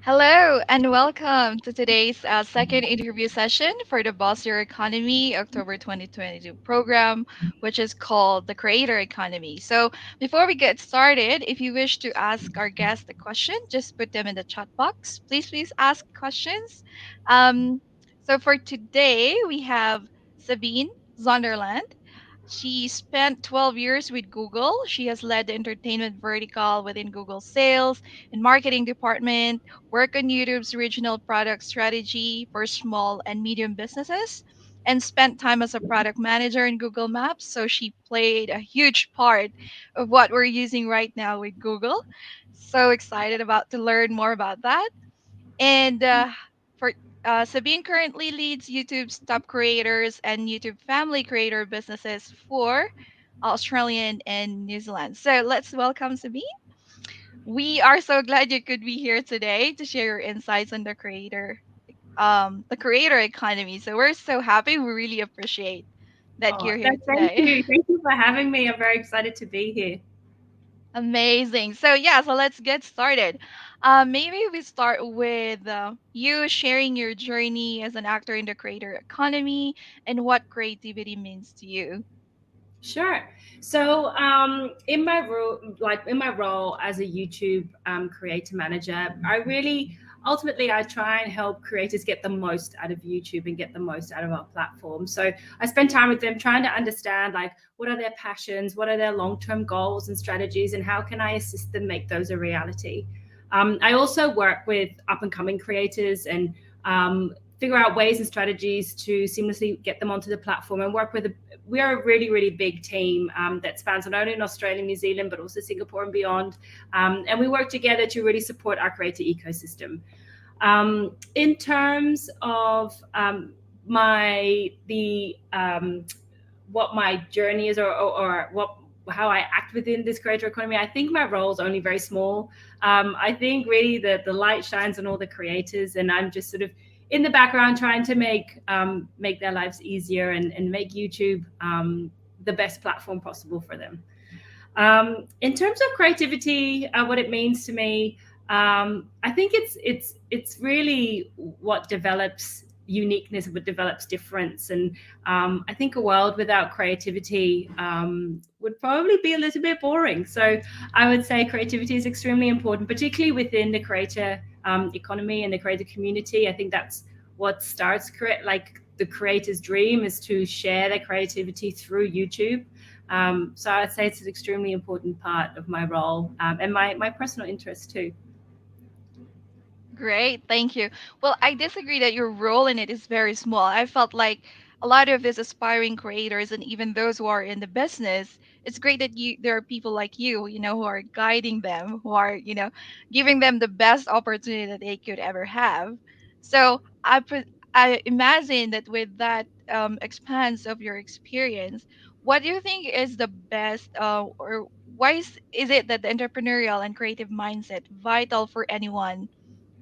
Hello and welcome to today's second interview session for the Boss Your Economy October 2022 program, which is called the Creator Economy. So, before we get started, if you wish to ask our guest a question, just put them in the chat box. Please ask questions. So, for today, we have Sabine Zonderland. She spent 12 years with Google. She has led the entertainment vertical within Google sales and marketing department, work on YouTube's regional product strategy for small and medium businesses, and spent time as a product manager in Google Maps. So she played a huge part of what we're using right now with Google. So excited about to learn more about that. And for Sabine currently leads YouTube's top creators and YouTube family creator businesses for Australian and New Zealand. So let's welcome Sabine. We are so glad you could be here today to share your insights on the creator economy. So we're so happy. We really appreciate that Oh, you're here thank today. you. Thank you for having me. I'm very excited to be here. Amazing. So let's get started. Maybe we start with you sharing your journey as an actor in the creator economy and what creativity means to you. Sure. So, in my role as a YouTube creator manager, I try and help creators get the most out of YouTube and get the most out of our platform. So, I spend time with them trying to understand like what are their passions, what are their long-term goals and strategies, and how can I assist them make those a reality. I also work with up-and-coming creators and figure out ways and strategies to seamlessly get them onto the platform and work with we are a really big team that spans not only in Australia, New Zealand, but also Singapore and beyond. And we work together to really support our creator ecosystem. In terms of my the what my journey is, or what how I act within this creator economy, I think my role is only very small. I think really the light shines on all the creators, and I'm just sort of in the background trying to make their lives easier and make YouTube the best platform possible for them. In terms of creativity, what it means to me, I think it's really what develops uniqueness, what develops difference, and I think a world without creativity would probably be a little bit boring. So I would say creativity is extremely important, particularly within the creator economy and the creator community. I think that's what starts like the creator's dream is to share their creativity through YouTube. So I'd say it's an extremely important part of my role and my personal interest too. Great, thank you. Well, I disagree that your role in it is very small. I felt like a lot of these aspiring creators and even those who are in the business, it's great that there are people like you, who are guiding them, who are, giving them the best opportunity that they could ever have. So I imagine that with that expanse of your experience, what do you think is the best, or why is it that the entrepreneurial and creative mindset vital for anyone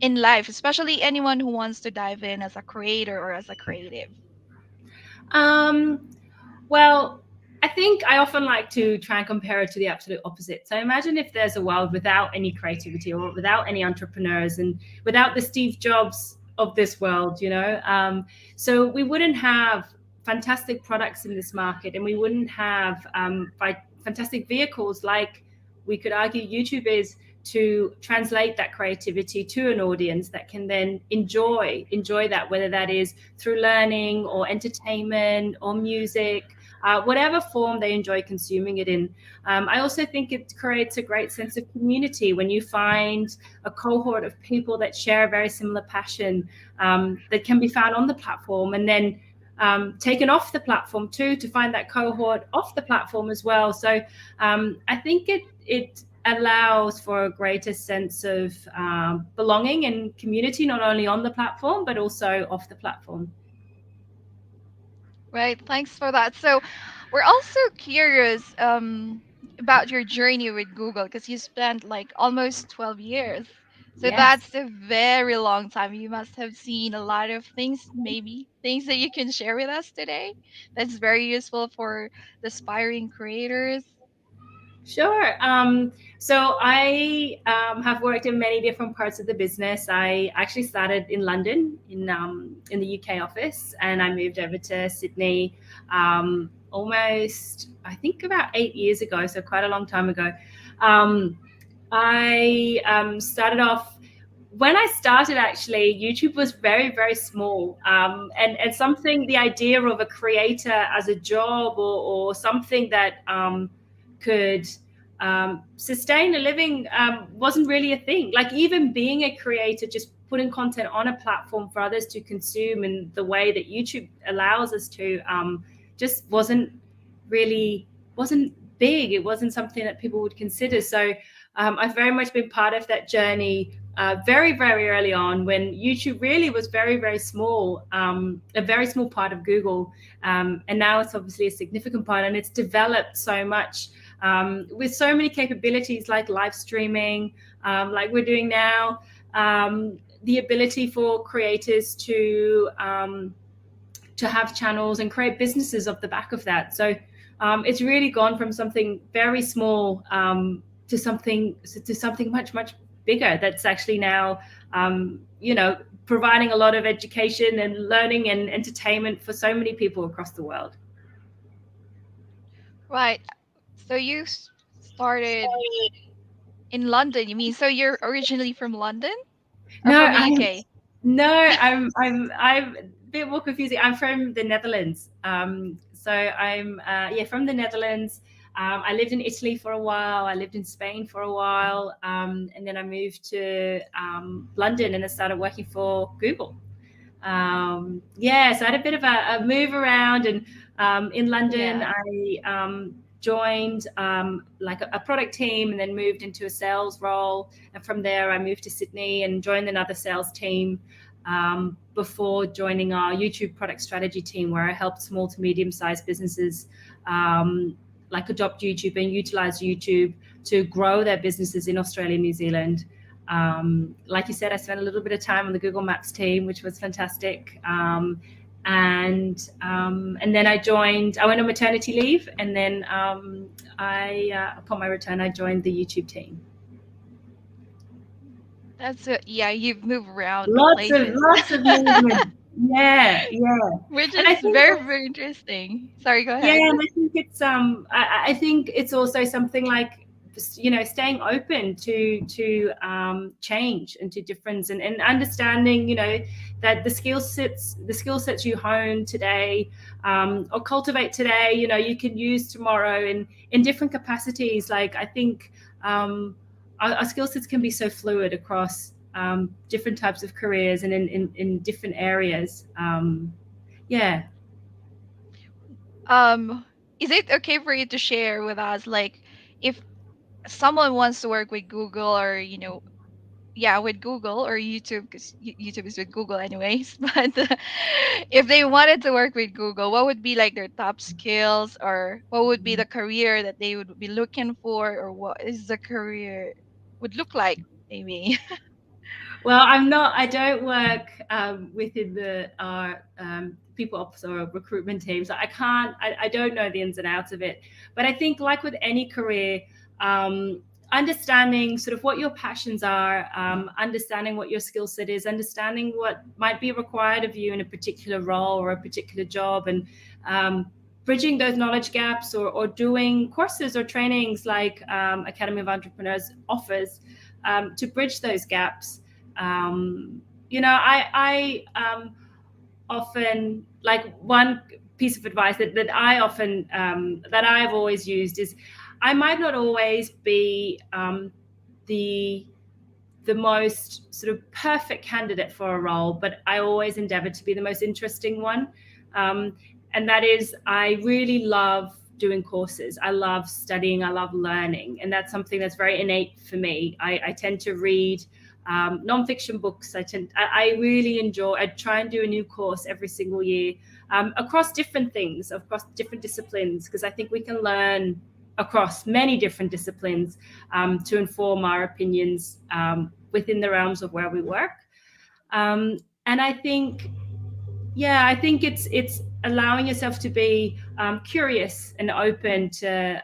in life, especially anyone who wants to dive in as a creator or as a creative? Um, well, I think I often like to try and compare it to the absolute opposite. So imagine if there's a world without any creativity or without any entrepreneurs and without the Steve Jobs of this world, you know. So we wouldn't have fantastic products in this market, and we wouldn't have fantastic vehicles like we could argue YouTube is to translate that creativity to an audience that can then enjoy that, whether that is through learning or entertainment or music, whatever form they enjoy consuming it in. I also think it creates a great sense of community when you find a cohort of people that share a very similar passion that can be found on the platform, and then taken off the platform too, to find that cohort off the platform as well. So I think it allows for a greater sense of belonging and community, not only on the platform but also off the platform. Right. Thanks for that. So, we're also curious about your journey with Google because you spent like almost 12 years. So Yes. that's a very long time. You must have seen a lot of things, maybe things that you can share with us today. That's very useful for the aspiring creators. Sure. So I have worked in many different parts of the business. I actually started in London in the UK office, and I moved over to Sydney almost, I think, about 8 years ago. So quite a long time ago. Um, I started off when I started, actually, YouTube was very, very small. And something, the idea of a creator as a job, or something that could sustain a living wasn't really a thing. Like, even being a creator, just putting content on a platform for others to consume in the way that YouTube allows us to, just really wasn't big. It wasn't something that people would consider. So I've very much been part of that journey very, very early on, when YouTube really was very, very small, a very small part of Google. And now it's obviously a significant part, and it's developed so much with so many capabilities, like live streaming, like we're doing now, the ability for creators to have channels and create businesses off the back of that. So it's really gone from something very small to something much, much bigger, that's actually now providing a lot of education and learning and entertainment for so many people across the world. Right. So you started in London, you mean? So you're originally from London or No, from the I'm UK? no, I'm a bit more confusing. I'm from the Netherlands. So I'm yeah, from the Netherlands. I lived in Italy for a while. I lived in Spain for a while, and then I moved to London, and I started working for Google. Yeah, so I had a bit of a move around, and in London, Yeah. I joined like a product team, and then moved into a sales role. And from there, I moved to Sydney and joined another sales team before joining our YouTube product strategy team, where I helped small to medium-sized businesses like adopt YouTube and utilize YouTube to grow their businesses in Australia and New Zealand. Like you said, I spent a little bit of time on the Google Maps team, which was fantastic. And then I went on maternity leave, and then upon my return, I joined the YouTube team. That's yeah, you've moved around Lots of places, movement. Yeah, yeah. which And I is think, very, very interesting. Sorry, go yeah, ahead. and I think it's I think it's also something like, staying open to change and to difference, and understanding, that the skill sets you hone today, or cultivate today, you can use tomorrow in different capacities. Like, I think our skill sets can be so fluid across different types of careers, and in different areas. Yeah. Um, is it okay for you to share with us, like, if someone wants to work with Google, or yeah, with Google or YouTube, because YouTube is with Google anyways. But if they wanted to work with Google, what would be like their top skills, or what would be the career that they would be looking for, or what is the career would look like, maybe? Well, I don't work within the people ops or recruitment teams. So I don't know the ins and outs of it. But I think, like with any career, understanding sort of what your passions are, understanding what your skill set is, understanding what might be required of you in a particular role or a particular job, and bridging those knowledge gaps, or doing courses or trainings like Academy of Entrepreneurs offers to bridge those gaps. I often, like, one piece of advice that I often that I've always used is, I might not always be the most sort of perfect candidate for a role, but I always endeavor to be the most interesting one. And that is, I really love doing courses. I love studying. I love learning. And that's something that's very innate for me. I tend to read nonfiction books. I really enjoy, I try and do a new course every single year across different things, across different disciplines, because I think we can learn across many different disciplines to inform our opinions within the realms of where we work. And I think, yeah, I think it's allowing yourself to be curious and open to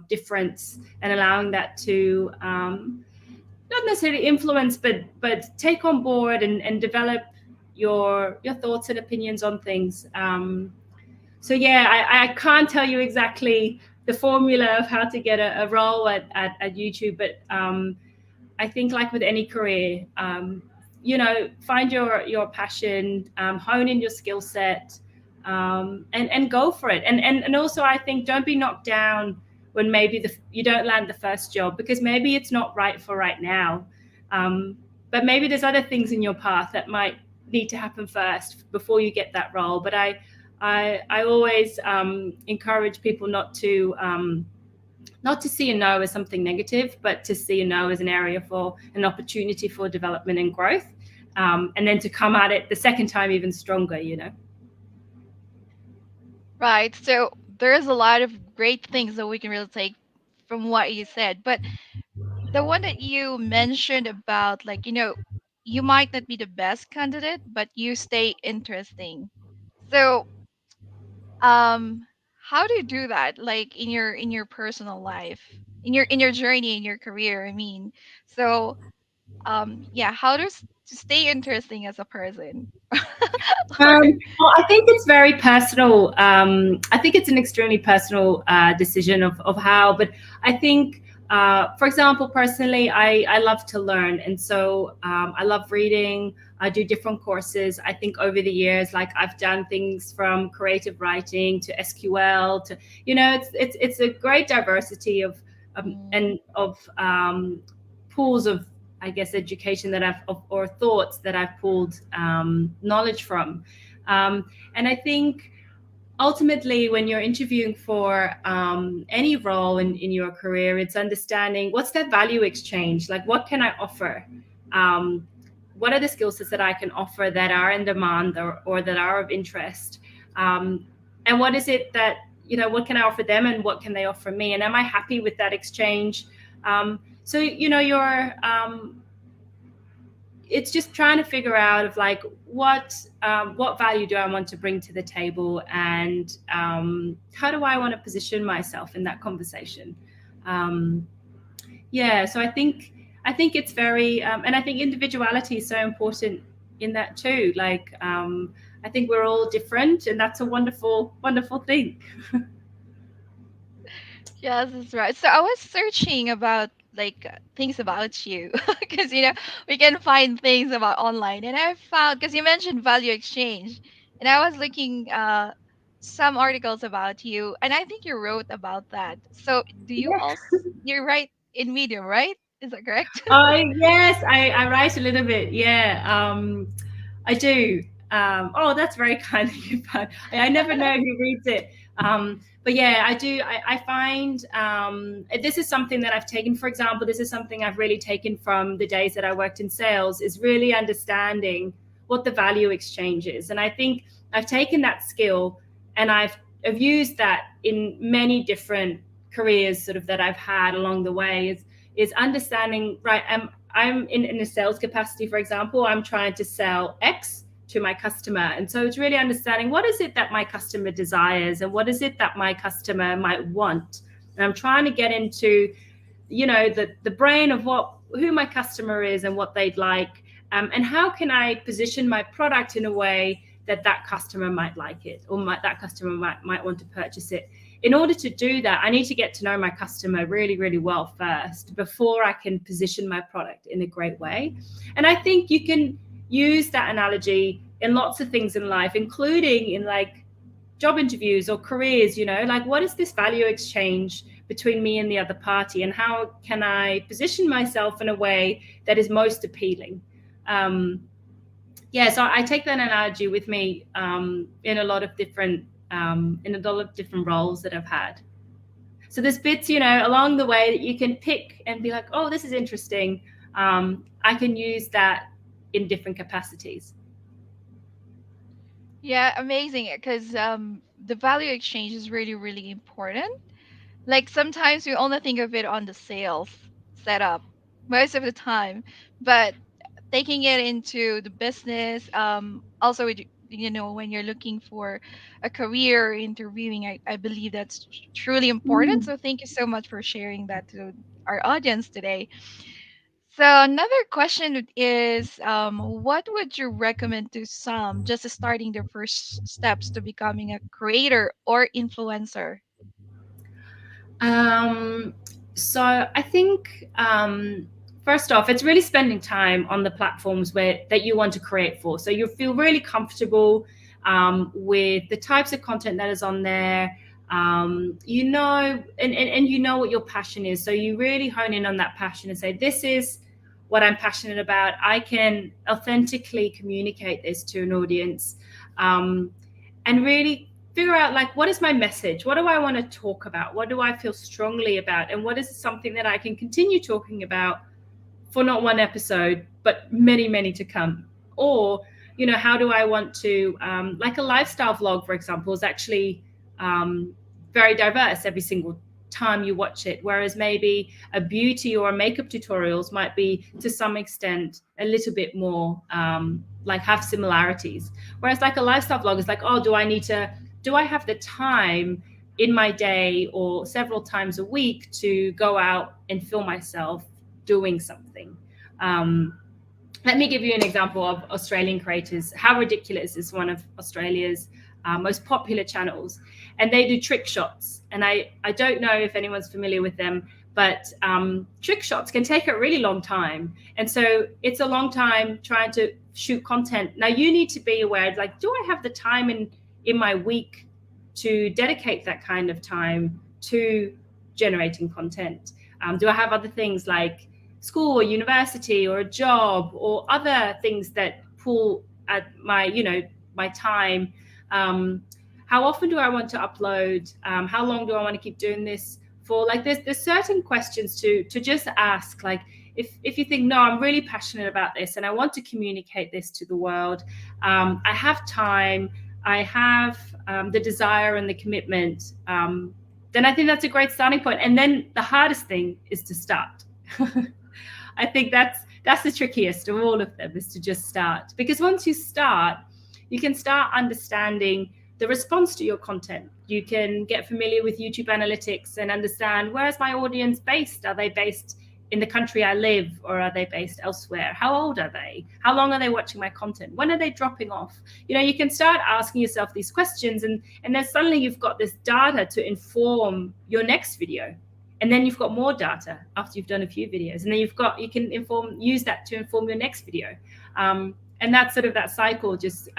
difference, and allowing that to not necessarily influence, but take on board and develop your thoughts and opinions on things. So yeah, I can't tell you exactly the formula of how to get a role at YouTube, but I think, like with any career, find your passion, hone in your skill set, and go for it. And also, I think, don't be knocked down when maybe you don't land the first job, because maybe it's not right for right now. But maybe there's other things in your path that might need to happen first before you get that role. But I always encourage people not to see a no as something negative, but to see a no as an area for an opportunity for development and growth, and then to come at it the second time even stronger, you know. Right. So there's a lot of great things that we can really take from what you said. But the one that you mentioned about, like, you might not be the best candidate, but you stay interesting. So, how do you do that? Like in your personal life, in your journey, in your career, I mean. So, yeah, how to stay interesting as a person? Or Well, I think it's very personal. I think it's an extremely personal decision of how, but I think, for example, personally, I love to learn. And so I love reading. I do different courses. I think over the years, like, I've done things from creative writing to SQL to, it's a great diversity of, mm, and of pools of, I guess, education that or thoughts that I've pulled knowledge from. And I think ultimately, when you're interviewing for any role in your career, it's understanding what's that value exchange? Like, what can I offer? Um, what are the skill sets that I can offer that are in demand, or that are of interest? And what is it that, what can I offer them, and what can they offer me? And am I happy with that exchange? So, it's just trying to figure out of, like, what value do I want to bring to the table, and how do I want to position myself in that conversation. um, yeah, so I think it's very, and I think individuality is so important in that too. Like, I think we're all different, and that's a wonderful, wonderful thing. yes, that's right. So I was searching about, like, things about you because we can find things about online, and I found, because you mentioned value exchange, and I was looking some articles about you, and I think you wrote about that. So do you also, you write in Medium, right? Is that correct? Yes, I write a little bit. Yeah, I do. Oh, that's very kind of you, but I never know who reads it. But yeah, I do. I find this is something that I've taken. For example, this is something I've really taken from the days that I worked in sales, is really understanding what the value exchange is. And I think I've taken that skill, and I've used that in many different careers sort of that I've had along the way. Is understanding, right? I'm in a sales capacity, for example. I'm trying to sell X to my customer, and so it's really understanding what is it that my customer desires, and what is it that my customer might want. And I'm trying to get into, the brain of who my customer is and what they'd like, and how can I position my product in a way that customer might like it, or that customer might want to purchase it. In order to do that, I need to get to know my customer really, really well first before I can position my product in a great way. And I think you can use that analogy in lots of things in life, including in, like, job interviews or careers. Like, what is this value exchange between me and the other party, and how can I position myself in a way that is most appealing? Yeah, so I take that analogy with me in a lot of different roles that I've had. So there's bits, along the way that you can pick and be like, oh, this is interesting. I can use that in different capacities. Yeah, amazing. Because the value exchange is really, really important. Like sometimes we only think of it on the sales setup most of the time, but taking it into the business, also with when you're looking for a career interviewing. I believe that's truly important. Mm. So thank you so much for sharing that to our audience today. So another question is, what would you recommend to some just starting their first steps to becoming a creator or influencer? Um, so I think first off, it's really spending time on the platforms that you want to create for. So you feel really comfortable with the types of content that is on there. And you know what your passion is. So you really hone in on that passion and say, this is what I'm passionate about. I can authentically communicate this to an audience. Um, and really figure out, like, what is my message, what do I want to talk about, what do I feel strongly about, and what is something that I can continue talking about for not one episode but many to come. Or how do I want to, like a lifestyle vlog, for example, is actually very diverse every single time you watch it, whereas maybe a beauty or a makeup tutorials might be to some extent a little bit more like have similarities, whereas like a lifestyle vlog is like, oh, do I have the time in my day or several times a week to go out and film myself doing something. Um, Let me give you an example of Australian creators. How Ridiculous is one of Australia's most popular channels, and they do trick shots. And I don't know if anyone's familiar with them, but trick shots can take a really long time. And so it's a long time trying to shoot content. Now you need to be aware, like, do I have the time in my week to dedicate that kind of time to generating content? Do I have other things like school or university or a job or other things that pull at my time? How often do I want to upload? How long do I want to keep doing this for? Like, there's certain questions to just ask. Like, if you think, no, I'm really passionate about this and I want to communicate this to the world, I have time, I have the desire and the commitment, then I think that's a great starting point. And then the hardest thing is to start. I think that's the trickiest of all of them, is to just start. Because once you start, you can start understanding the response to your content. You can get familiar with YouTube analytics and understand, where's my audience based? Are they based in the country I live, or are they based elsewhere? How old are they? How long are they watching my content? When are they dropping off? You can start asking yourself these questions, and then suddenly you've got this data to inform your next video. And then you've got more data after you've done a few videos, and then you can use that to inform your next video. And that sort of that cycle just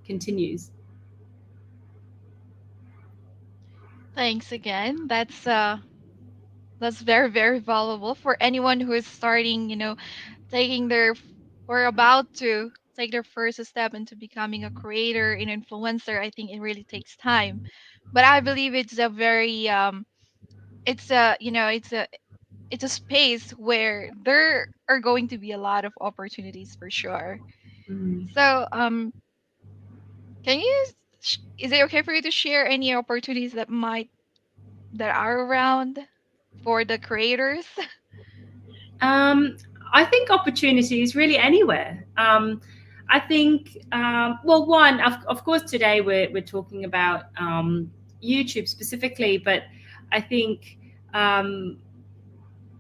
continues. Thanks again. That's very, very valuable for anyone who is starting, taking their or about to take their first step into becoming a creator, an influencer. I think it really takes time. But I believe it's a very it's a it's a space where there are going to be a lot of opportunities for sure. Mm. So can you is it okay for you to share any opportunities that are around for the creators? Um, I think opportunity is really anywhere. I think, well, one, of course, today we're talking about YouTube specifically, but I think um,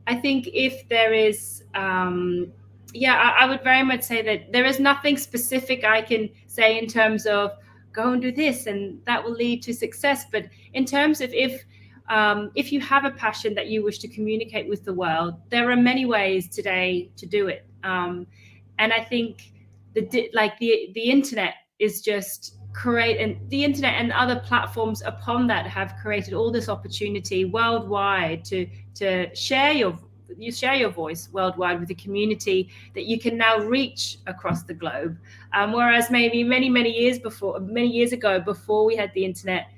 I think if there is, yeah, I would very much say that there is nothing specific I can say in terms of go and do this and that will lead to success. But in terms of if you have a passion that you wish to communicate with the world, there are many ways today to do it. And I think the internet is just create, and the internet and other platforms upon that have created all this opportunity worldwide to share your voice worldwide with a community that you can now reach across the globe. Whereas maybe many years ago, before we had the internet,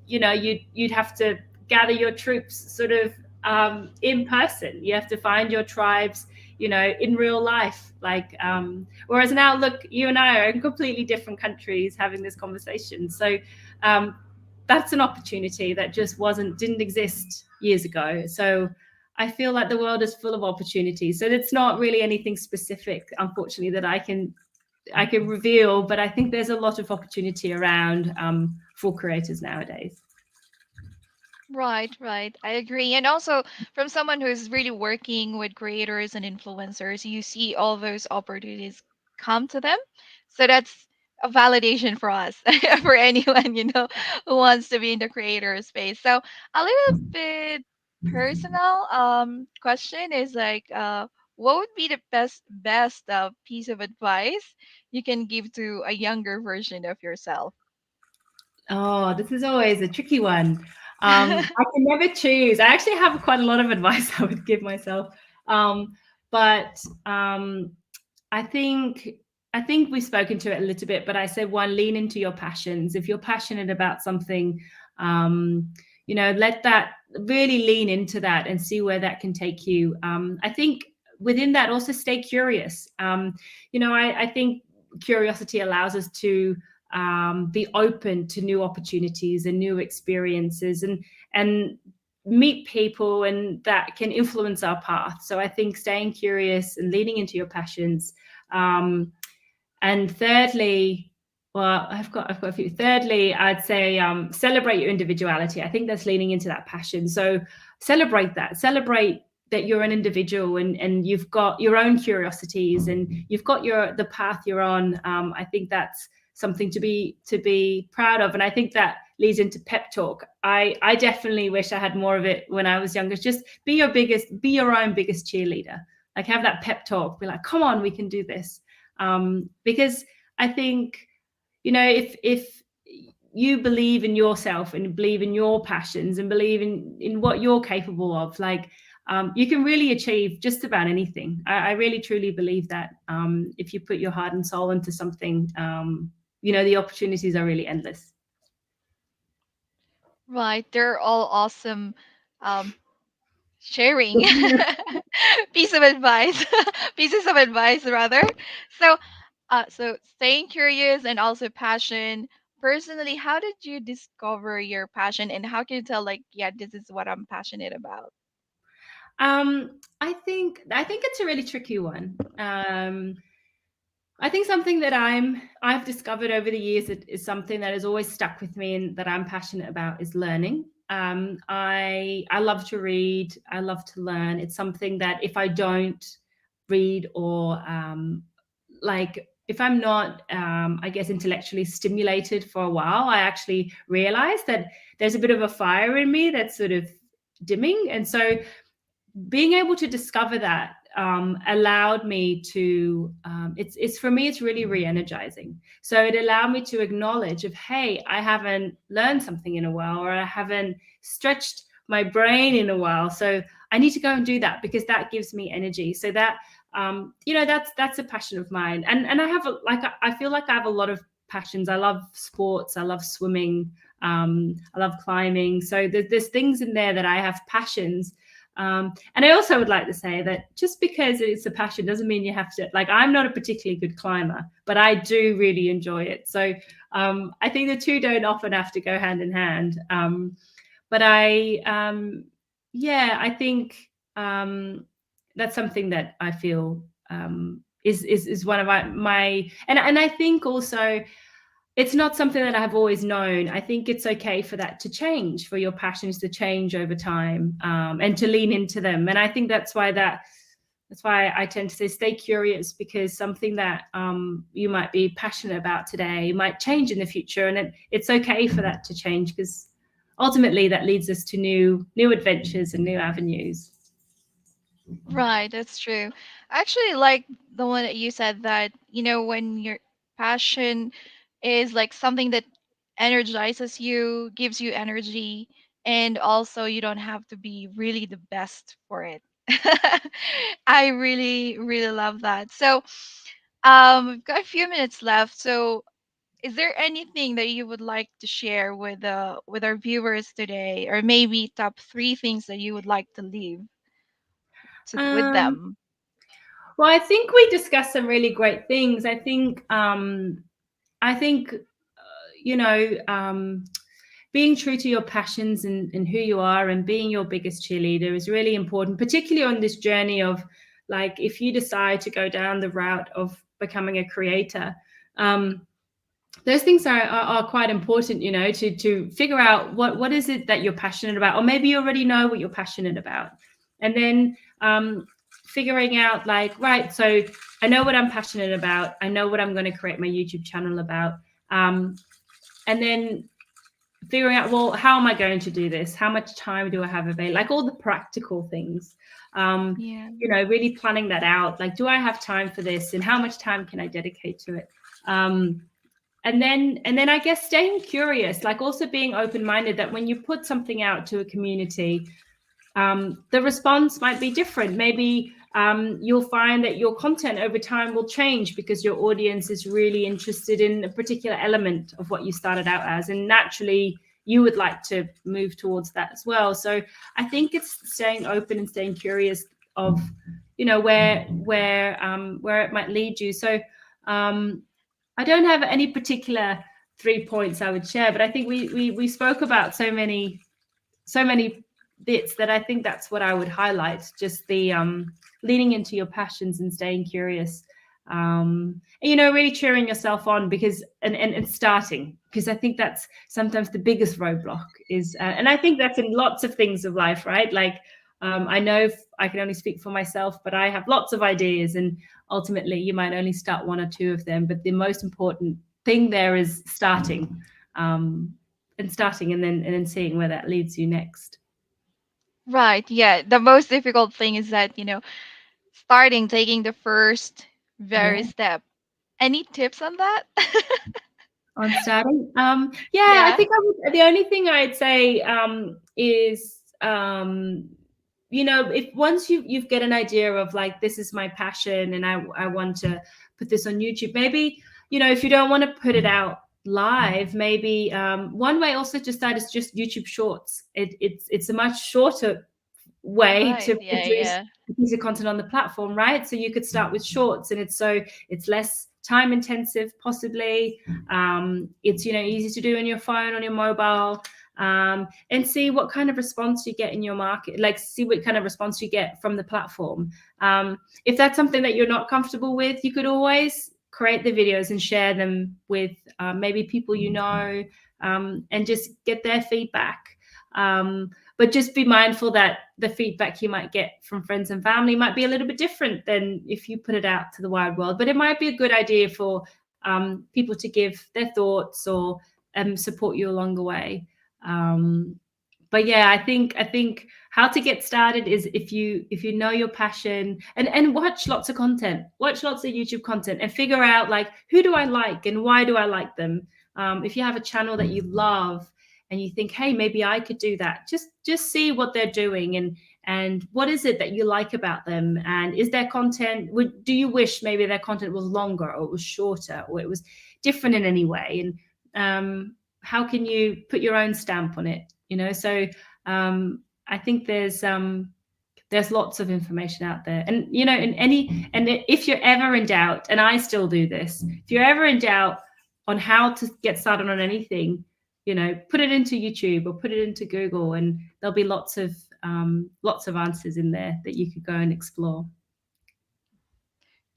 you'd have to gather your troops sort of in person. You have to find your tribes, in real life. Whereas now, look, you and I are in completely different countries having this conversation. So um, that's an opportunity that just didn't exist years ago. So I feel like the world is full of opportunities. So it's not really anything specific, unfortunately, that I can I can reveal, but I think there's a lot of opportunity around for creators nowadays. Right, right. I agree. And also, from someone who's really working with creators and influencers, you see all those opportunities come to them. So that's a validation for us, for anyone, who wants to be in the creator space. So a little bit personal question is like, what would be the best piece of advice you can give to a younger version of yourself? Oh, this is always a tricky one. I can never choose. I actually have quite a lot of advice I would give myself, but I think I think we've spoken to it a little bit. But I said one: lean into your passions. If you're passionate about something, um, let that really lean into that and see where that can take you. I think within that, also stay curious. I think curiosity allows us to be open to new opportunities and new experiences and meet people and that can influence our path. So I think staying curious and leaning into your passions. And thirdly, well, I've got a few. Thirdly, I'd say celebrate your individuality. I think that's leaning into that passion. So celebrate that. Celebrate that you're an individual and you've got your own curiosities and you've got the path you're on. I think that's something to be proud of. And I think that leads into pep talk. I definitely wish I had more of it when I was younger. Just be your own biggest cheerleader. Like have that pep talk. Be like, come on, we can do this. Because I think, if you believe in yourself and believe in your passions and believe in what you're capable of, like you can really achieve just about anything. I really truly believe that if you put your heart and soul into something, the opportunities are really endless. Right, they're all awesome um, sharing piece of advice, pieces of advice rather. So, so staying curious and also passion. Personally, how did you discover your passion, and how can you tell like, yeah, this is what I'm passionate about? I think it's a really tricky one. I think something that I've discovered over the years that is something that has always stuck with me and that I'm passionate about is learning. I love to read. I love to learn. It's something that if I don't read or like if I'm not, I guess, intellectually stimulated for a while, I actually realize that there's a bit of a fire in me that's sort of dimming. And so being able to discover that allowed me to it's for me it's really re-energizing. So it allowed me to acknowledge of, hey, I haven't learned something in a while, or I haven't stretched my brain in a while, so I need to go and do that because that gives me energy. So that that's a passion of mine. And I have I feel like I have a lot of passions. I love sports, I love swimming, I love climbing. So there's things in there that I have passions. And I also would like to say that just because it's a passion doesn't mean you have to, like, I'm not a particularly good climber, but I do really enjoy it. So I think the two don't often have to go hand in hand. But I think that's something that I feel is one of my and I think also it's not something that I've always known. I think it's okay for that to change, for your passions to change over time, and to lean into them. And I think that's why I tend to say stay curious, because something that you might be passionate about today might change in the future, and it's okay for that to change, because ultimately that leads us to new adventures and new avenues. Right, that's true. Actually, like the one that you said that, when your passion is like something that energizes you, gives you energy, and also you don't have to be really the best for it. I really, really love that. So, we've got a few minutes left. So, is there anything that you would like to share with our viewers today, or maybe top three things that you would like to leave with Um, them? well, I think we discussed some really great things. I think you know being true to your passions and who you are and being your biggest cheerleader is really important, particularly on this journey of Like if you decide to go down the route of becoming a creator, um, those things are quite important, you know, to figure out what is it that you're passionate about, or maybe you already know what you're passionate about, and then figuring out like, right, so I know what I'm passionate about, I know what I'm going to create my YouTube channel about, and then figuring out, well, how am I going to do this? How much time do I have available? Like all the practical things, Yeah. you know, really planning that out. Like, do I have time for this, and how much time can I dedicate to it? And then I guess staying curious, like also being open-minded, that when you put something out to a community, the response might be different. Maybe you'll find that your content over time will change because your audience is really interested in a particular element of what you started out as, and naturally you would like to move towards that as well. So I think it's staying open and staying curious of, you know, where it might lead you. So I don't have any particular 3 points I would share, but I think we spoke about so many bits that I think that's what I would highlight. Just the leaning into your passions and staying curious. And, you know, really cheering yourself on, because and starting, because I think that's sometimes the biggest roadblock is, and I think that's in lots of things of life, right? Like I know I can only speak for myself, but I have lots of ideas, and ultimately you might only start one or two of them. But the most important thing there is starting, and then seeing where that leads you next. Right. Yeah. The most difficult thing is that, starting taking the first very Yeah. step. Any tips on that? On starting, yeah, I Yeah. think the only thing I'd say is, you know, if once you've get an idea of like, this is my passion and I want to put this on YouTube, maybe, you know, if you don't want to put it out live, maybe one way also to start is just YouTube Shorts. It's a much shorter way Right. to Yeah. produce Yeah. a piece of content on the platform, right? So you could start with shorts, and it's less time intensive, possibly. It's, you know, easy to do on your phone, on your mobile, and see what kind of response you get in your market. Like, see what kind of response you get from the platform. If that's something that you're not comfortable with, you could always create the videos and share them with maybe people you know, and just get their feedback. But just be mindful that the feedback you might get from friends and family might be a little bit different than if you put it out to the wide world. But it might be a good idea for people to give their thoughts or support you along the way. But yeah, I think how to get started is, if you know your passion, and watch lots of content, watch lots of YouTube content, and figure out like, who do I like and why do I like them. If you have a channel that you love and you think, hey, maybe I could do that, just see what they're doing, and what is it that you like about them, and is their content, do you wish maybe their content was longer, or it was shorter, or it was different in any way, and how can you put your own stamp on it, you know? So I think there's lots of information out there, and you know, and if you're ever in doubt, and I still do this, if you're ever in doubt on how to get started on anything, you know, put it into YouTube or put it into Google, and there'll be lots of answers in there that you could go and explore.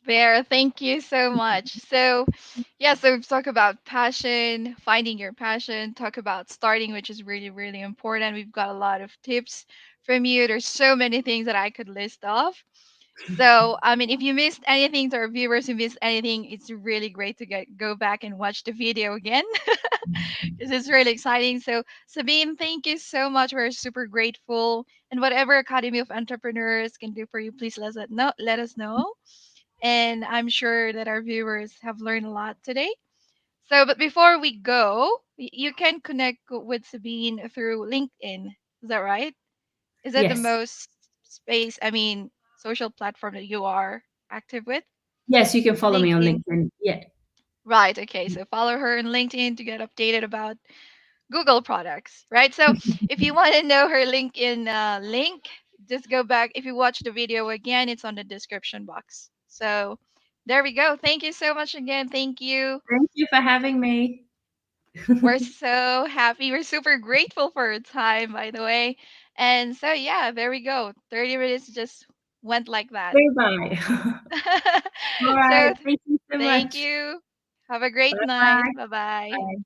Bear, thank you so much. So, yeah, so we've talked about passion, finding your passion, talk about starting, which is really, really important. We've got a lot of tips from you. There's so many things that I could list off. So, I mean, if you missed anything, to our viewers who missed anything, it's really great to go back and watch the video again. This is really exciting. So, Sabine, thank you so much. We're super grateful. And whatever Academy of Entrepreneurs can do for you, please let us know. And I'm sure that our viewers have learned a lot today. So, but before we go, you can connect with Sabine through LinkedIn. Is that right? Is that the Yes, most social platform that you are active with? yes, you can follow me on LinkedIn. LinkedIn. Yeah. Right. Okay. So follow her on LinkedIn to get updated about Google products. Right. So if you want to know her LinkedIn link, just go back. If you watch the video again, it's on the description box. So there we go. Thank you so much again. Thank you. Thank you for having me. We're so happy. We're super grateful for your time, by the way. And so, yeah, there we go. 30 minutes just went like that. Bye bye. All right. So Thank you so thank much. you. Have a great night. Bye. Bye bye. Bye.